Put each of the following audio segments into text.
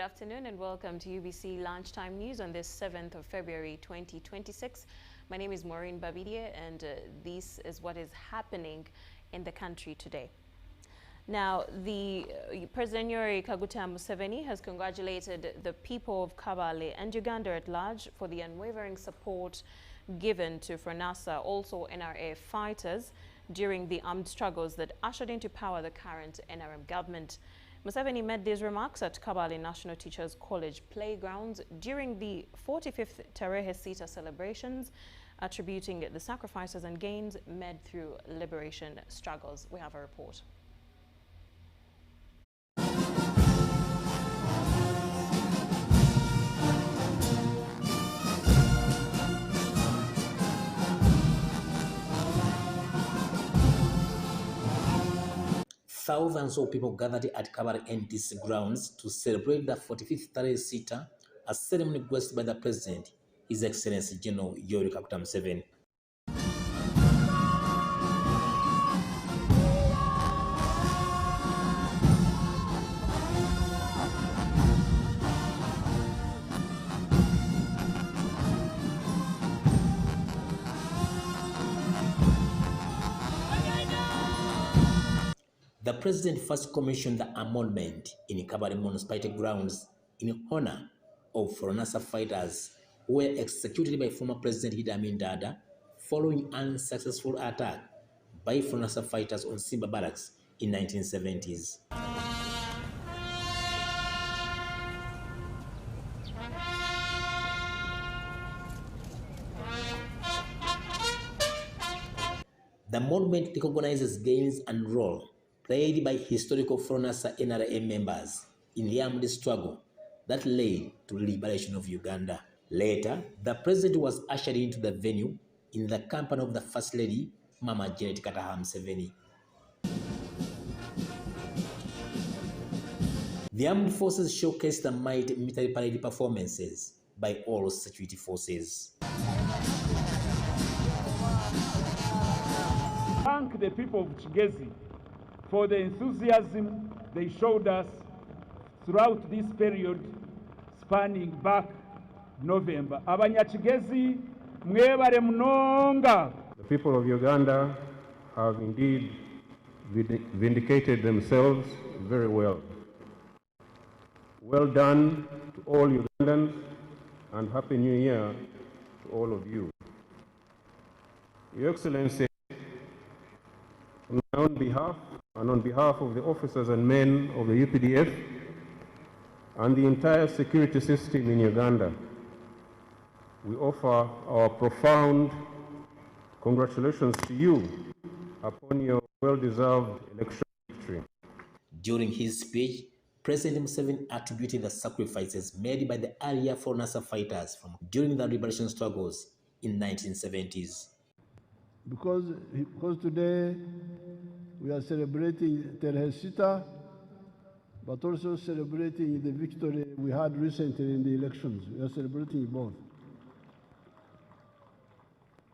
afternoon and welcome to UBC Lunchtime News on this 7th of February 2026. My name is Moureen Babirye and this is what is happening in the country today. Now, the President Yoweri Kaguta Museveni has congratulated the people of Kabale and Uganda at large for the unwavering support given to FRONASA, also NRA fighters, during the armed struggles that ushered into power the current NRM government. Museveni made these remarks at Kabale National Teachers College playgrounds during the 45th Tarehe Sita celebrations, attributing the sacrifices and gains made through liberation struggles. We have a report. Thousands of people gathered at Kabale NTC grounds to celebrate the 45th Tarehe Sita, a ceremony graced by the President, His Excellency General Yoweri Kaguta Museveni. The President first commissioned the amendment in Kabale municipality grounds in honor of FRONASA fighters who were executed by former President Idi Amin Dada following unsuccessful attack by FRONASA fighters on Simba Barracks in 1970s. The monument recognizes gains and role played by historical FRONASA NRA members in the armed struggle that led to the liberation of Uganda. Later, the President was ushered into the venue in the company of the First Lady, Mama Janet Kataha Museveni. The armed forces showcased the mighty military parade performances by all security forces. Thank the people of Kigezi for the enthusiasm they showed us throughout this period spanning back November. Abanyakigezi mwebale munonga. The people of Uganda have indeed vindicated themselves very well. Well done to all Ugandans and Happy New Year to all of you. Your Excellency, on behalf of the officers and men of the UPDF and the entire security system in Uganda, we offer our profound congratulations to you upon your well-deserved election victory. During his speech, President Museveni attributed the sacrifices made by the earlier FRONASA fighters during the liberation struggles in 1970s. Because today we are celebrating Tarehe Sita, but also celebrating the victory we had recently in the elections. We are celebrating both.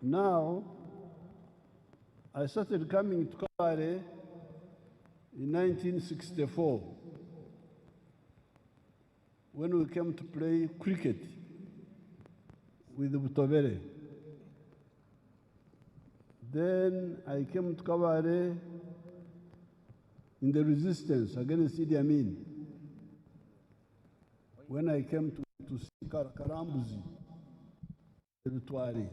Now, I started coming to Kabale in 1964 when we came to play cricket with the Butobere. Then I came to Kabale in the resistance against Idi Amin when I came to see Karambuzi, the Tuari.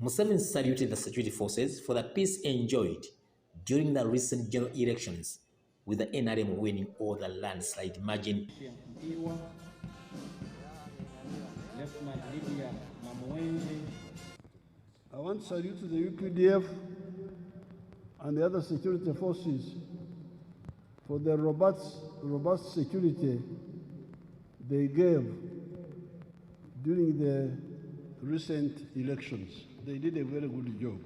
Museveni saluted the security forces for the peace enjoyed during the recent general elections, with the NRM winning over the landslide margin. I want to salute the UPDF and the other security forces for the robust security they gave during the recent elections. They did a very good job.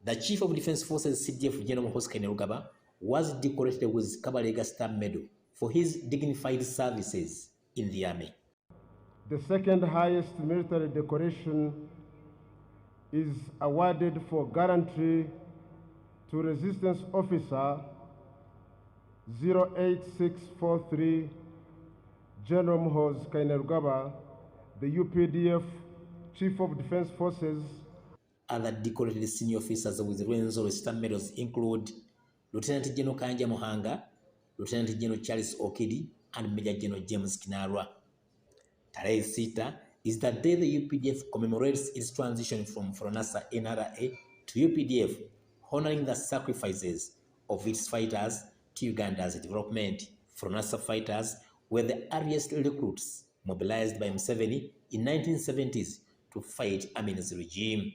The Chief of Defense Forces CDF General Hoskai Nerugaba was decorated with Kabalega Star Medal for his dignified services in the army. The second highest military decoration is awarded for gallantry to resistance officer 08643 General Mhoz Kainerugaba, the UPDF Chief of Defense Forces. Other decorated senior officers with Renzo Star medals include Lieutenant General Kanja Mohanga, Lieutenant General Charles Okidi, and Major General James Kinarwa. Tarehe Sita is the day the UPDF commemorates its transition from Fronasa NRA to UPDF, honoring the sacrifices of its fighters to Uganda's development. Fronasa fighters were the earliest recruits mobilized by Museveni in 1970s to fight Amin's regime.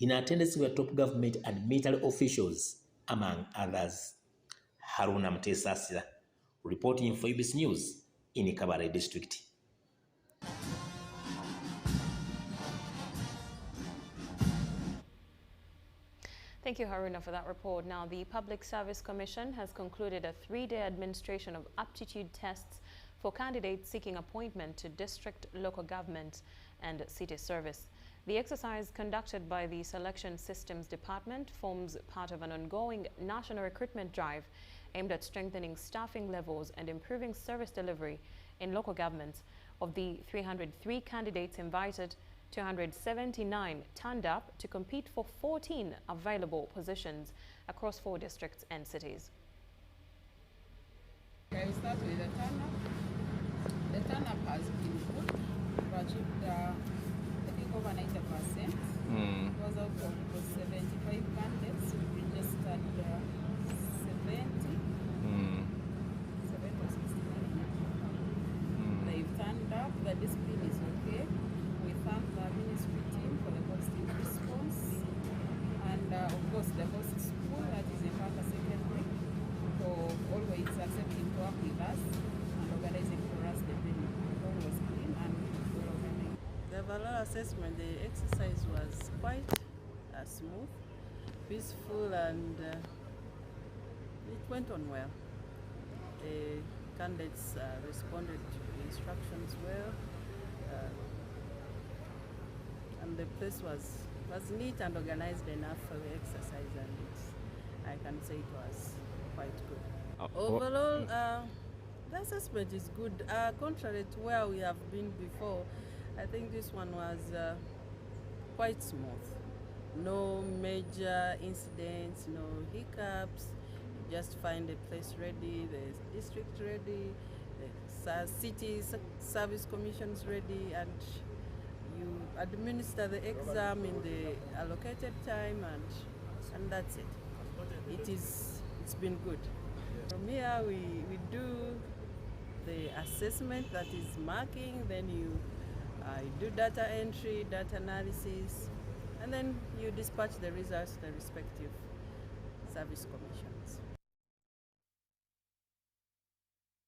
In attendance were top government and military officials, among others. Haruna Mtesasira, reporting for Ubc News in Kabare District. Thank you, Haruna, for that report. Now, the Public Service Commission has concluded a 3-day administration of aptitude tests for candidates seeking appointment to district, local government, and city service. The exercise conducted by the Selection Systems Department forms part of an ongoing national recruitment drive aimed at strengthening staffing levels and improving service delivery in local governments. Of the 303 candidates invited, 279 turned up to compete for 14 available positions across 4 districts and cities. I start with the turn-up. The turn-up has been good. We achieved, I think, over 90%. Because out of 75 candidates, we registered 70. 70 or 69. They've turned up. The discipline is okay. We thank the ministry team for the positive response. And of course, the host school, that is Impaka Secondary, for always accepting to work with us and organizing for us the venue. The hall was clean and well organized. The overall assessment, the exercise was quite smooth, peaceful, and it went on well. The candidates responded to the instructions well, and the place was neat and organized enough for the exercise, and I can say it was quite good. Overall, the assessment is good. Contrary to where we have been before, I think this one was quite smooth. No major incidents, no hiccups. You just find the place ready, the district ready, the city service commissions ready, and you administer the exam in the allocated time, and that's it. It's been good. From here we do the assessment, that is marking, then you do data entry, data analysis, and then you dispatch the results to the respective service commissions.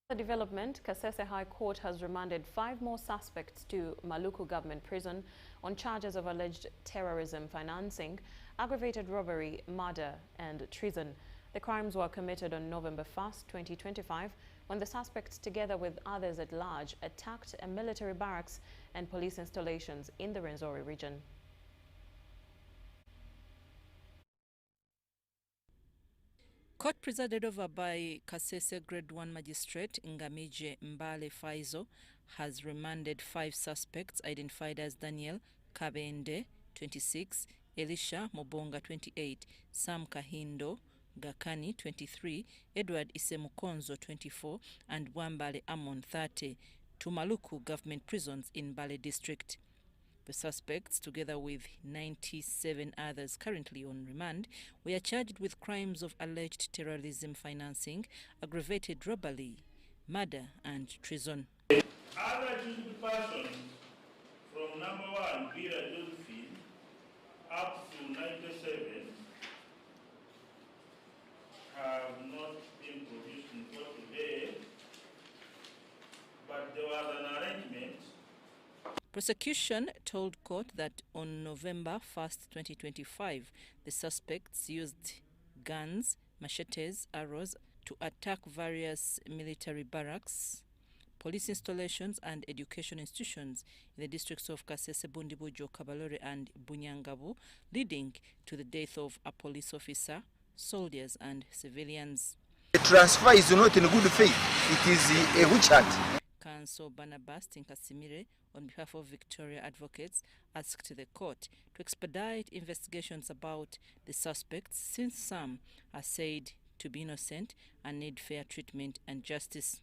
The development, Kasese High Court has remanded 5 more suspects to Maluku Government Prison on charges of alleged terrorism financing, aggravated robbery, murder, and treason. The crimes were committed on November 1st, 2025, when the suspects, together with others at large, attacked a military barracks and police installations in the Rwenzori region. Court presided over by Kasese Grade 1 Magistrate Ngamije Mbale Faizo has remanded 5 suspects identified as Daniel Kabende, 26, Elisha Mobonga, 28, Sam Kahindo Gakani, 23, Edward Isemukonzo, 24, and Wambale Amon, 30, to Maluku government prisons in Bale district. The suspects, together with 97 others currently on remand, were charged with crimes of alleged terrorism financing, aggravated robbery, murder, and treason. Other accused persons from number 1, Vera Josephine, up to 97, have not been produced in court today, but there was an arrangement. Prosecution told court that on November 1st, 2025, the suspects used guns, machetes, arrows to attack various military barracks, police installations, and education institutions in the districts of Kasese, Bundibujo, Kabalore, and Bunyangabu, leading to the death of a police officer, soldiers, and civilians. The transfer is not in good faith. It is a witch hunt. Counsel Barnabas Tinkasimire, on behalf of Victoria Advocates, asked the court to expedite investigations about the suspects, since some are said to be innocent and need fair treatment and justice.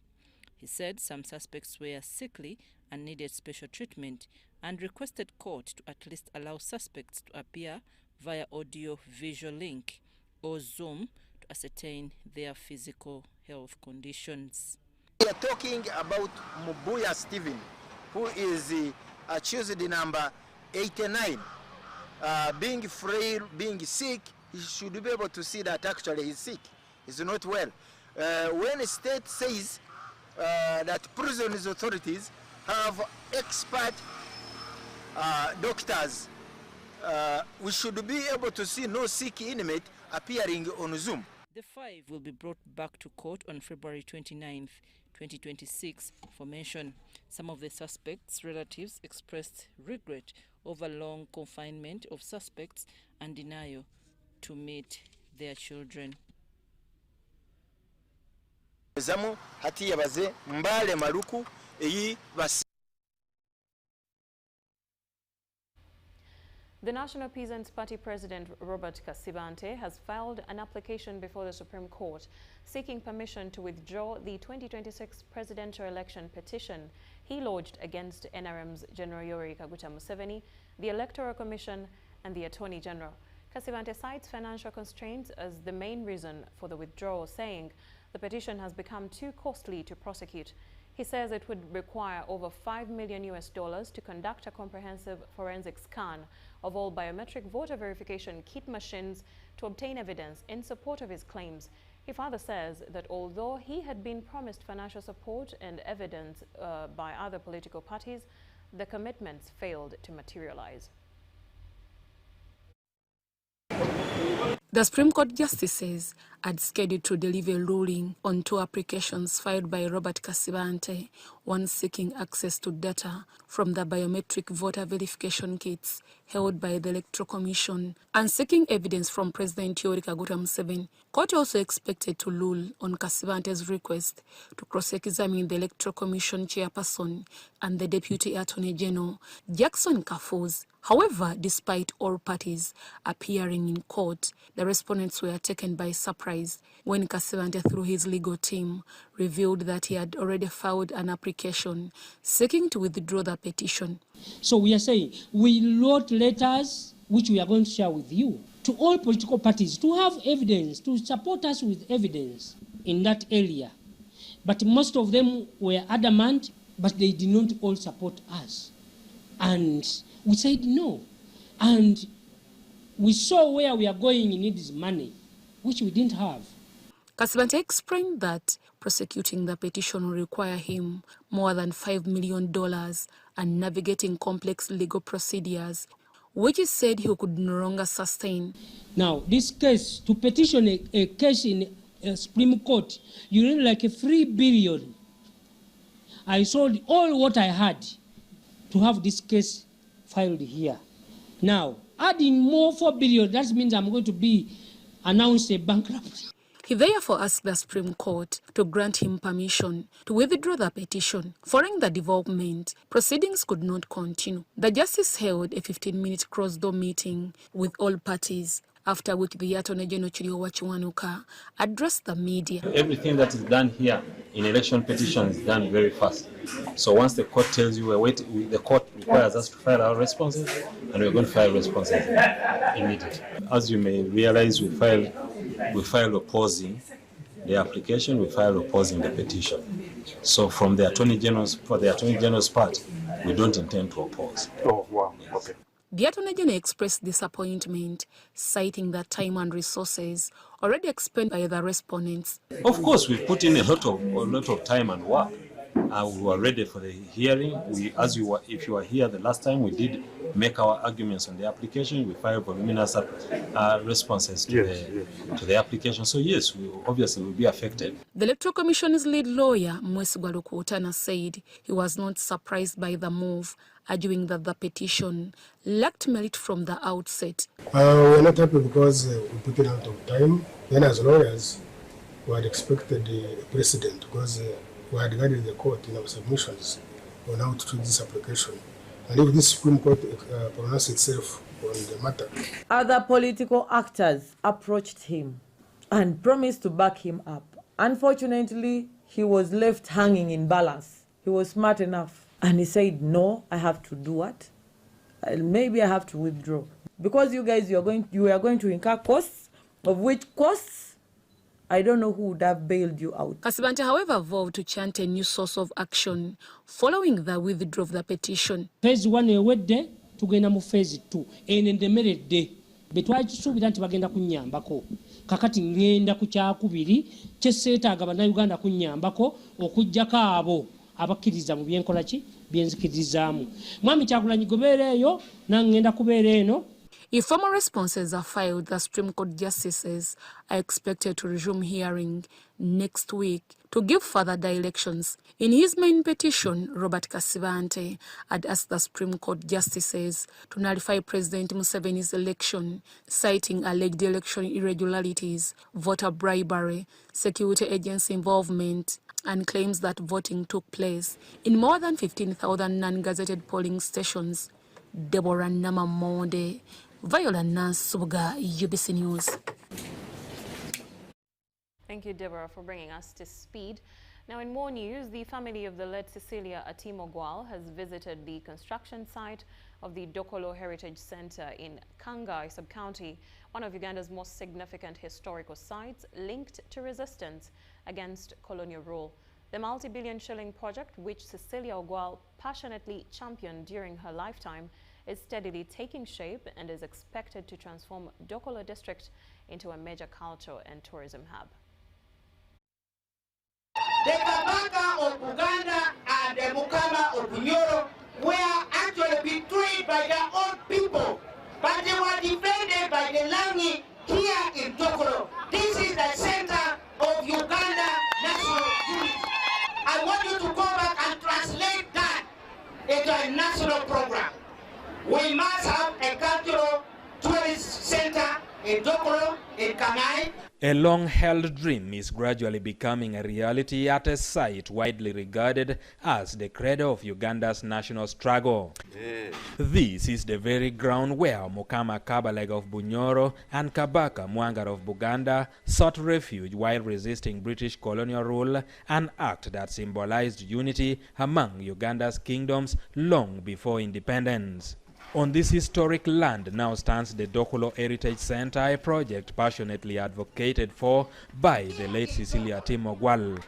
He said some suspects were sickly and needed special treatment, and requested court to at least allow suspects to appear via audio-visual link or Zoom to ascertain their physical health conditions. We are talking about Mubuya Stephen, who is accused number 89. Being frail, being sick, he should be able to see that actually he's sick. He's not well. When the state says that prison authorities have expert doctors, we should be able to see no sick inmate appearing on Zoom. The five will be brought back to court on February 29th, 2026 for mention. Some of the suspects' relatives expressed regret over long confinement of suspects and denial to meet their children. The National Peasants Party President Robert Kasibante has filed an application before the Supreme Court seeking permission to withdraw the 2026 presidential election petition he lodged against NRM's General Yoweri Kaguta Museveni, the Electoral Commission and the Attorney General. Kasibante cites financial constraints as the main reason for the withdrawal, saying the petition has become too costly to prosecute. He says it would require over $5 million to conduct a comprehensive forensic scan of all biometric voter verification kit machines to obtain evidence in support of his claims. He further says that although he had been promised financial support and evidence by other political parties, the commitments failed to materialize. The Supreme Court justices had scheduled to deliver a ruling on two applications filed by Robert Kasibante, one seeking access to data from the biometric voter verification kits held by the Electoral Commission and seeking evidence from President Yoweri Kaguta Museveni. Court also expected to rule on Kasibante's request to cross-examine the Electoral Commission chairperson and the Deputy Attorney General, Jackson Kafuzi. However, despite all parties appearing in court, the respondents were taken by surprise when Kasibante, through his legal team, revealed that he had already filed an application seeking to withdraw the petition. So we are saying we wrote letters, which we are going to share with you, to all political parties to have evidence, to support us with evidence in that area. But most of them were adamant, but they did not all support us. And we said no. And we saw where we are going in this money, which we didn't have. Kasibante explained that prosecuting the petition will require him more than $5 million and navigating complex legal procedures, which he said he could no longer sustain. Now, this case, to petition a case in a Supreme Court, you need like $3 billion. I sold all what I had to have this case filed here. Now, adding more $4 billion, that means I'm going to be announced a bankruptcy. He therefore asked the Supreme Court to grant him permission to withdraw the petition. Following the development, proceedings could not continue. The justice held a 15-minute cross-door meeting with all parties, after which the Attorney General Chiriwa Chiwanuka addressed the media. Everything that is done here in election petition is done very fast. So once the court tells you we're waiting, the court requires us to file our responses, and we're going to file responses immediately. As you may realize, we file opposing the application, we file opposing the petition. So from the Attorney General's, for the Attorney General's part, we don't intend to oppose. Oh, wow, okay. The Attorney General expressed disappointment, citing that time and resources already expended by the respondents. Of course, we've put in a lot of time and work. We were ready for the hearing. If you were here the last time, we did make our arguments on the application. We filed voluminous responses to the application. So yes, we obviously will be affected. The Electoral Commission's lead lawyer, Mwesigwa Lukutana, said he was not surprised by the move, arguing that the petition lacked merit from the outset. We're not happy because we put it out of time. Then as lawyers, we had expected the president, because we had guided the court in our submissions on how to treat this application. And if the Supreme Court pronounced itself on the matter. Other political actors approached him and promised to back him up. Unfortunately, he was left hanging in balance. He was smart enough. And he said, no, I have to do what? Maybe I have to withdraw. Because you guys, you are going to incur costs, of which costs, I don't know who would have bailed you out. Kasibante, however, vowed to chant a new source of action following the withdrawal of the petition. Phase 1 ewedde, tugenda mu phase 2. Enendemeredde. Betwakisuubira nti bagenda kunnyambako. Kakati ngenda ku kyakubiri kyeseetaaga bannayuganda kunnyambako okuggyako abo abakkiriza mu byenkola ki byenzikiririzaamu. Mwami Kyagulanyi gobeera eyo nangenda kubeera eno. If formal responses are filed, the Supreme Court justices are expected to resume hearing next week to give further directions. In his main petition, Robert Kasibante had asked the Supreme Court justices to nullify President Museveni's election, citing alleged election irregularities, voter bribery, security agency involvement, and claims that voting took place in more than 15,000 non-gazetted polling stations. Deborah Namamonde, Viola Nansubuga, UBC News. Thank you, Deborah, for bringing us to speed. Now, in more news, the family of the late Cecilia Atimogwal has visited the construction site of the Dokolo Heritage Center in Kangai sub-county, one of Uganda's most significant historical sites linked to resistance against colonial rule. The multi-billion shilling project, which Cecilia Ogwal passionately championed during her lifetime, is steadily taking shape and is expected to transform Dokolo district into a major cultural and tourism hub. The Kabaka of Uganda and the Mukama of Bunyoro were actually betrayed by their own people, but they were defended by the Langi here in Dokolo. This is the center of Uganda national unity. I want you to go back and translate that into a national program. We must have a cultural tourist center in Dokolo, in Kangai. A long-held dream is gradually becoming a reality at a site widely regarded as the cradle of Uganda's national struggle. This is the very ground where Mukama Kabalega of Bunyoro and Kabaka Mwangar of Buganda sought refuge while resisting British colonial rule, an act that symbolized unity among Uganda's kingdoms long before independence. On this historic land now stands the Dokolo Heritage Center, a project passionately advocated for by the late Cecilia Atimogwal.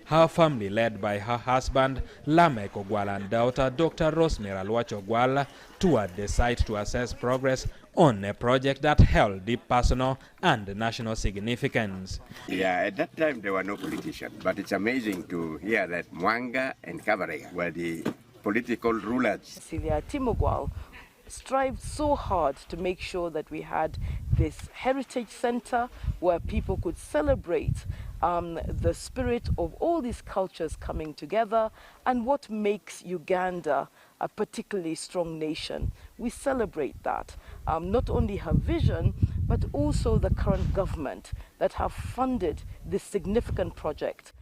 Her family, led by her husband, Lamek Ogwal, and daughter, Dr. Rosemary Alwach Ogwal, toured the site to assess progress on a project that held deep personal and national significance. Yeah, at that time there were no politicians, but it's amazing to hear that Mwanga and Kabarega were the political rulers. Cecilia Atimogwal strived so hard to make sure that we had this heritage center where people could celebrate the spirit of all these cultures coming together and what makes Uganda a particularly strong nation. We celebrate that. Not only her vision, but also the current government that have funded this significant project.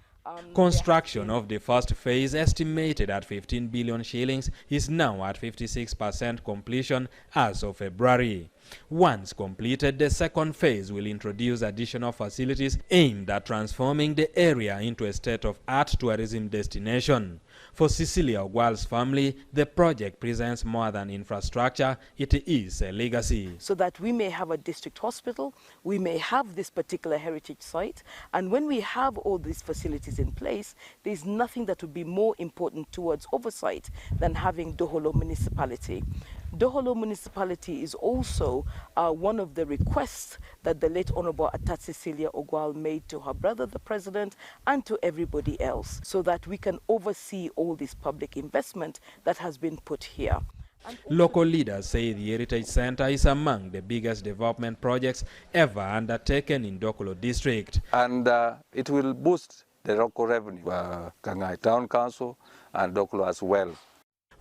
Construction of the first phase, estimated at 15 billion shillings, is now at 56% completion as of February. Once completed, the second phase will introduce additional facilities aimed at transforming the area into a state-of-art tourism destination. For Cecilia Ogwal's family, the project presents more than infrastructure, it is a legacy. So that we may have a district hospital, we may have this particular heritage site, and when we have all these facilities in place, there's nothing that would be more important towards oversight than having Doholo municipality. Doholo municipality is also one of the requests that the late Honorable Atat Cecilia Ogwal made to her brother, the president, and to everybody else, so that we can oversee all this public investment that has been put here. Local leaders say the Heritage Center is among the biggest development projects ever undertaken in Dokolo district. And it will boost the local revenue, Kangai Town Council and Dokolo as well.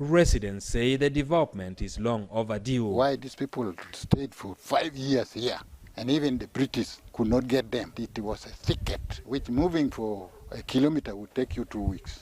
Residents say the development is long overdue. Why these people stayed for 5 years here and even the British could not get them. It was a thicket, which moving for a kilometer would take you 2 weeks.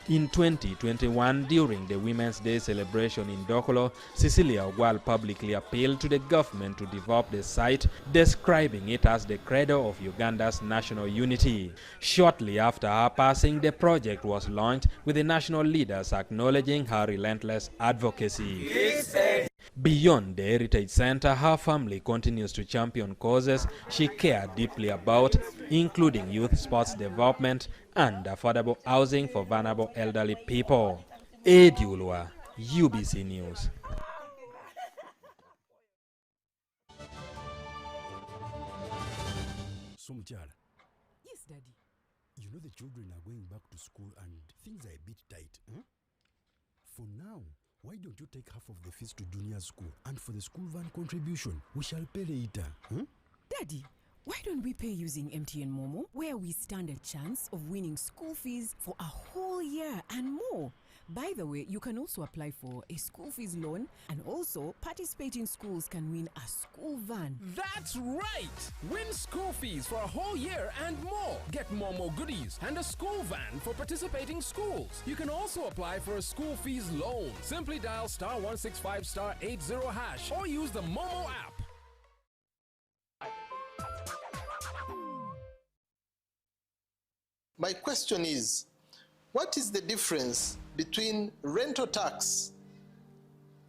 In 2021, during the Women's Day celebration in Dokolo, Cecilia Ogwal publicly appealed to the government to develop the site, describing it as the cradle of Uganda's national unity. Shortly after her passing, the project was launched, with the national leaders acknowledging her relentless advocacy. Beyond the Heritage Center, her family continues to champion causes she cared deeply about, including youth sports development and affordable housing for vulnerable elderly people. Eddie Ulwa, UBC News. Somchala. Yes, Daddy. You know the children are going back to school and things are a bit tight. For now, why don't you take half of the fees to junior school, and for the school van contribution, we shall pay later. Daddy, why don't we pay using MTN Momo, where we stand a chance of winning school fees for a whole year and more? By the way, you can also apply for a school fees loan, and also participating schools can win a school van. That's right! Win school fees for a whole year and more. Get Momo goodies and a school van for participating schools. You can also apply for a school fees loan. Simply dial *165*80# or use the Momo app. My question is, what is the difference between rental tax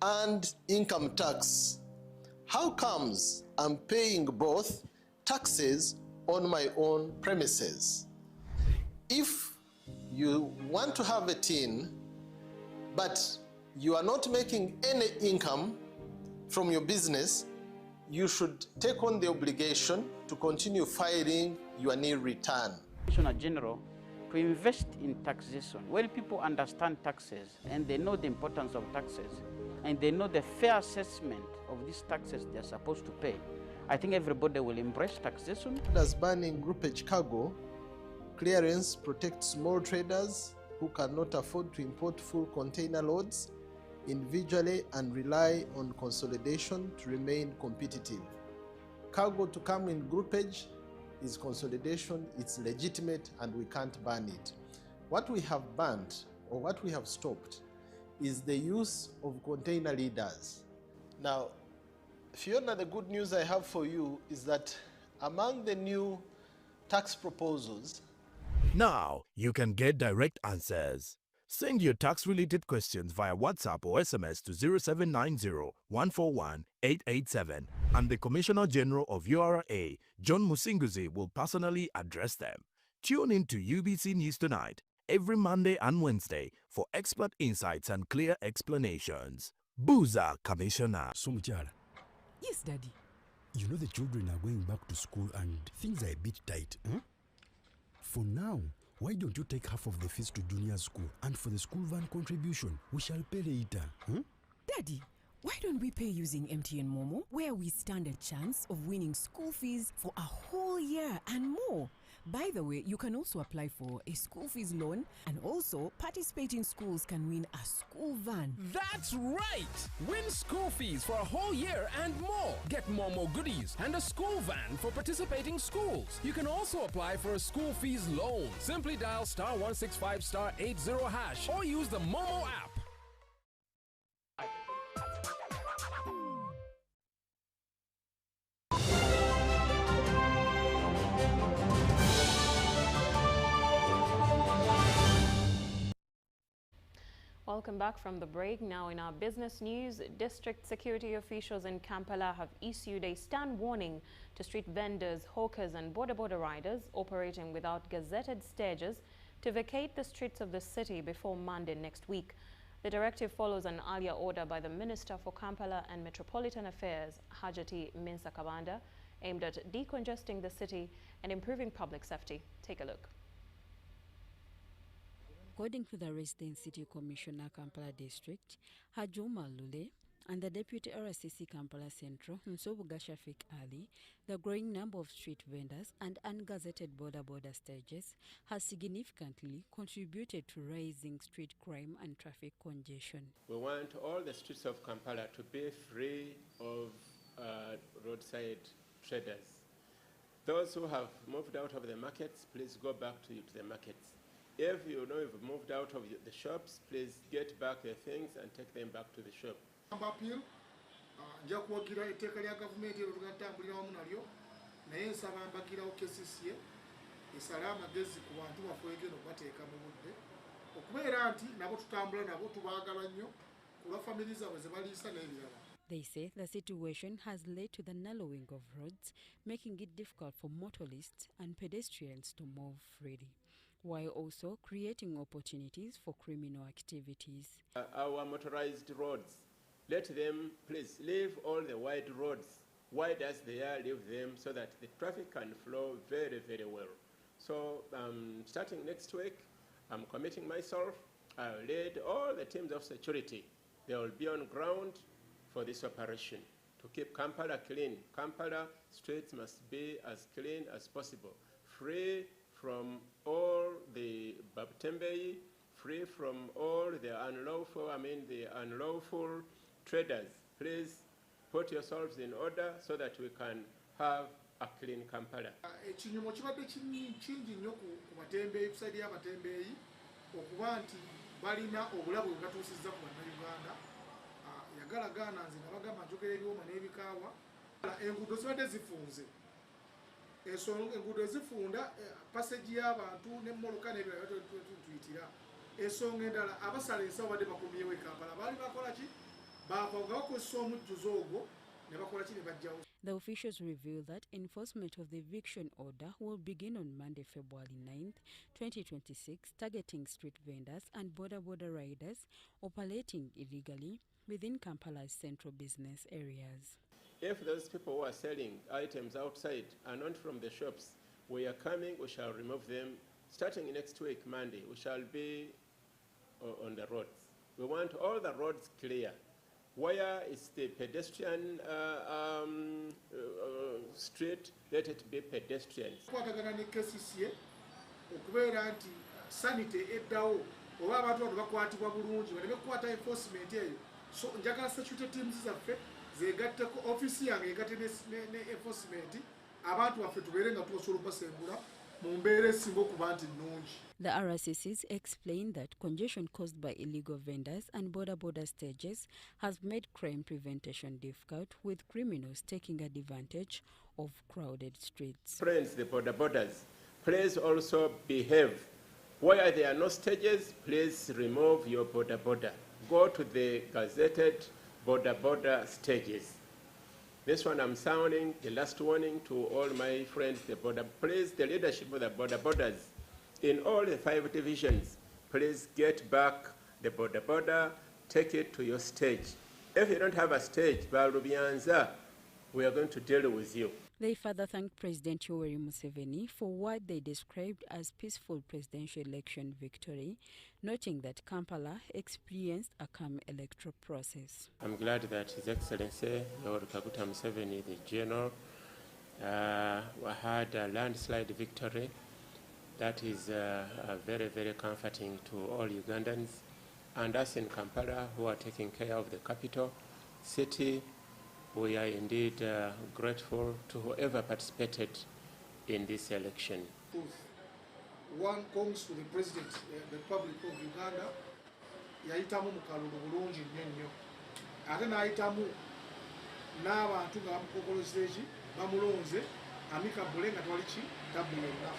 and income tax? How comes I'm paying both taxes on my own premises? If you want to have a tin, but you are not making any income from your business, you should take on the obligation to continue filing your nil return. Commissioner General, to invest in taxation. When people understand taxes and they know the importance of taxes and they know the fair assessment of these taxes they're supposed to pay, I think everybody will embrace taxation. As banning groupage cargo, clearance protects small traders who cannot afford to import full container loads individually and rely on consolidation to remain competitive. Cargo to come in groupage is consolidation, it's legitimate, and we can't ban it. What we have banned, or what we have stopped, is the use of container leaders. Now, Fiona, the good news I have for you is that among the new tax proposals, now you can get direct answers. Send your tax-related questions via WhatsApp or SMS to 0790-141-887, and the Commissioner General of URA, John Musinguzi, will personally address them. Tune in to UBC News Tonight every Monday and Wednesday for expert insights and clear explanations. Buza, Commissioner. Somchala. Yes, Daddy. You know the children are going back to school and things are a bit tight. For now, why don't you take half of the fees to junior school, and for the school van contribution, we shall pay later. Daddy, why don't we pay using MTN Momo, where we stand a chance of winning school fees for a whole year and more? By the way, you can also apply for a school fees loan, and also participating schools can win a school van. That's right! Win school fees for a whole year and more. Get Momo goodies and a school van for participating schools. You can also apply for a school fees loan. Simply dial *165*80# or use the Momo app. Welcome back from the break. Now in our business news, district security officials in Kampala have issued a stern warning to street vendors, hawkers and border riders operating without gazetted stages to vacate the streets of the city before Monday next week. The directive follows an earlier order by the Minister for Kampala and Metropolitan Affairs, Hajati Minsa Kabanda, aimed at decongesting the city and improving public safety. Take a look. According to the Resident City Commissioner, Kampala District, Hajuma Lule, and the Deputy RCC Kampala Central, Nsobuga Shafik Ali, the growing number of street vendors and ungazetted border stages has significantly contributed to rising street crime and traffic congestion. We want all the streets of Kampala to be free of roadside traders. Those who have moved out of the markets, please go back to the markets. If you know you've moved out of the shops, please get back the things and take them back to the shop. Nja kuwagira etteeka lya gavumenti ero tugatambulira wamu nalyo naye nsaba mbagirawo KCCA esale amagezi ku bantu bafweegeno bateeka mu budde okubeera nti nabo tutambula nabo tubaagala nnyo ku lwa famiri zaabwe ze baliisa n'ebirala. They say the situation has led to the narrowing of roads, making it difficult for motorists and pedestrians to move freely, while also creating opportunities for criminal activities. Our motorized roads, let them please leave all the wide roads wide as they are, leave them so that the traffic can flow very, very well. So starting next week, I'm committing myself. I'll lead all the teams of security. They will be on ground for this operation to keep Kampala clean. Kampala streets must be as clean as possible, free from all the Babtembei, free from all the unlawful traders. Please put yourselves in order so that we can have a clean Kampala. Ekinyumo kibadde kingi nnyo ku batembeeyi kusadi y'abatembeeyi okuba nti balina obulabe bwe batuusizza ku bannayuganda. Yagalagaana nze nga bagamba njogera ebiwoma n'ebikaawa. Enguudo zibadde zifunze. Enguudo ezifunda passage y'abantu n'emmoloka n'ebirala tuyitira. Ensonga endala abasala ensawo badde bakomyewo e Kampala baali bakola ki? Bakozesa omujjuzo ogwo ne bakola ki ne bajjawo. The officials revealed that enforcement of the eviction order will begin on Monday, February 9th, 2026, targeting street vendors and border riders operating illegally within Kampala's central business areas. If those people who are selling items outside are not from the shops, we are coming, we shall remove them. Starting next week, Monday, we shall be on the roads. We want all the roads clear. Where is the pedestrian street, let it be pedestrians. Kwatagana ne KCCA okubeera nti sanite eddawo oba abantu bano bakwatibwa bulungi baleme kukwata enforcement eyo. So njagala security teams zaffe zegatteko office yange egatte ne enforcement abantu baffe tubeere nga tusobola okubasengula mu mbeera esinga okuba nti nnungi. The RCCs explained that congestion caused by illegal vendors and border stages has made crime prevention difficult, with criminals taking advantage of crowded streets. Friends, the borders, please also behave. Where there are no stages, please remove your border. Go to the gazetted border stages. This one I'm sounding the last warning to all my friends, the border. Please, the leadership of the borders, in all the 5 divisions, please get back the border, take it to your stage. If you don't have a stage, we are going to deal with you. They further thanked President Yoweri Museveni for what they described as peaceful presidential election victory, noting that Kampala experienced a calm electoral process. I'm glad that His Excellency Yoweri Kaguta Museveni, the General, had a landslide victory. That is very, very comforting to all Ugandans and us in Kampala who are taking care of the capital city. We are indeed grateful to whoever participated in this election. One comes to the President, the Republic of Uganda, yayitamu mukalulu bulungi nnyo. Ate n'ayitamu n'abantu nga bamukokoloseki bamulonze amicably nga twali ki tabula yonna.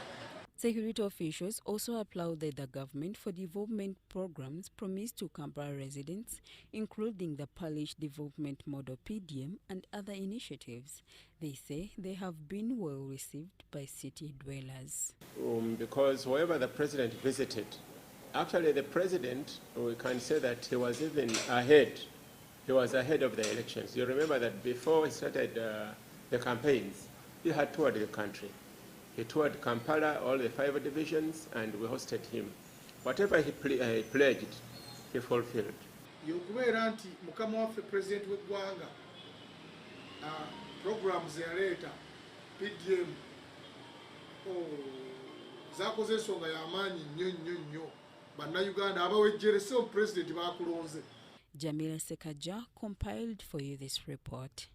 Security officials also applauded the government for development programs promised to Kampala residents, including the Parish Development Model PDM and other initiatives. They say they have been well received by city dwellers. Because wherever the president visited, actually the president, we can say that he was even ahead. He was ahead of the elections. You remember that before he started the campaigns, he had toured the country. He toured Kampala, all the 5 divisions, and we hosted him. Whatever he pledged, he fulfilled. Yokubeera nti mukama waffe president w'eggwanga programs yaleeta PDM zakoze ensonga y'amaanyi nnyo. Bannayuganda abawejjerese president bakulonze. Jamila Sekaja compiled for you this report.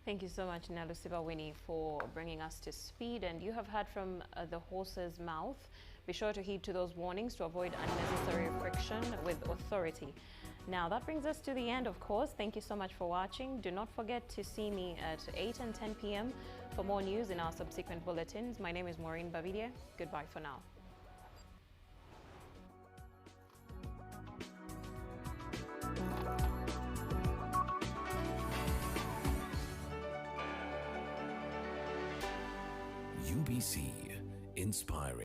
Thank you so much, Nalu Sibawini, for bringing us to speed. And you have heard from the horse's mouth. Be sure to heed to those warnings to avoid unnecessary friction with authority. Now, that brings us to the end, of course. Thank you so much for watching. Do not forget to see me at 8 and 10 p.m. for more news in our subsequent bulletins. My name is Moureen Babirye. Goodbye for now. UBC, inspiring.